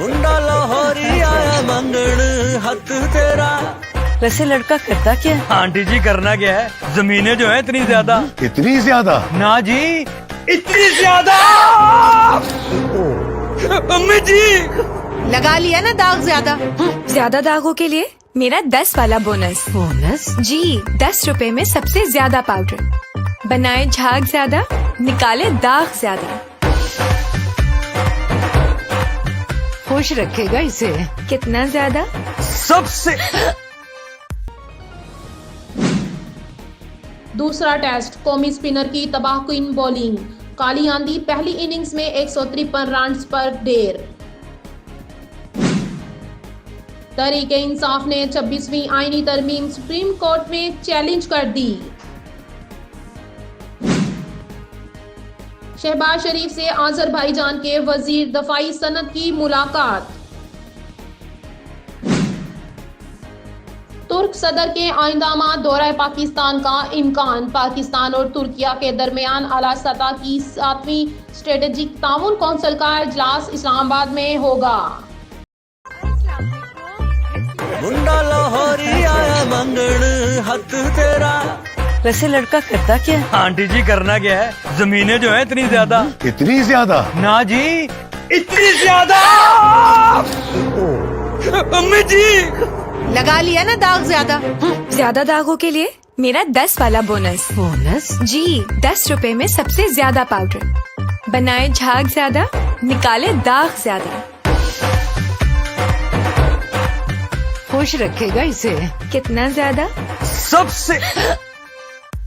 मुंडा लाहौरी आया मंगण हक तेरा। वैसे लड़का करता क्या है? आंटी जी करना क्या है, जमीनें जो है इतनी ज्यादा। इतनी ज्यादा? ना जी, इतनी ज्यादा। अम्मी जी लगा लिया ना दाग ज्यादा। ज्यादा दागों के लिए मेरा 10 वाला बोनस। बोनस? जी, 10 रुपए में सबसे ज्यादा पाउडर। बनाए झाग ज्यादा, निकाले दाग ज्यादा। खुश रखेगा इसे। कितना ज्यादा? सबसे। दूसरा टेस्ट, कौमी स्पिनर की तबाहकुन बॉलिंग। काली आंधी पहली इनिंग्स में 153 रन्स पर ढेर। तहरीक इंसाफ ने 26वीं आईनी तरमीम सुप्रीम कोर्ट में चैलेंज कर दी। शहबाज शरीफ से आज़रबाईजान के वजीर दफाई सनत की मुलाकात। तुर्क सदर के आइंदामा दौरा पाकिस्तान का इम्कान। पाकिस्तान और तुर्किया के दरमियान आला सतह की 7वीं स्ट्रेटेजिक ताउन कौंसिल का इजलास इस्लामाबाद में होगा। मुंडा लाहौरी आया मंगण हक तेरा। वैसे लड़का करता क्या है? आंटी जी करना क्या है, जमीनें जो है इतनी ज्यादा। इतनी ज्यादा? ना जी, इतनी ज्यादा। अम्मी जी लगा लिया ना दाग ज्यादा। ज्यादा दागों के लिए मेरा 10 वाला बोनस। बोनस? जी, 10 रुपए में सबसे ज्यादा पाउडर। बनाए झाग ज्यादा, निकाले दाग ज्यादा। खुश रखेगा इसे। कितना ज्यादा? सबसे।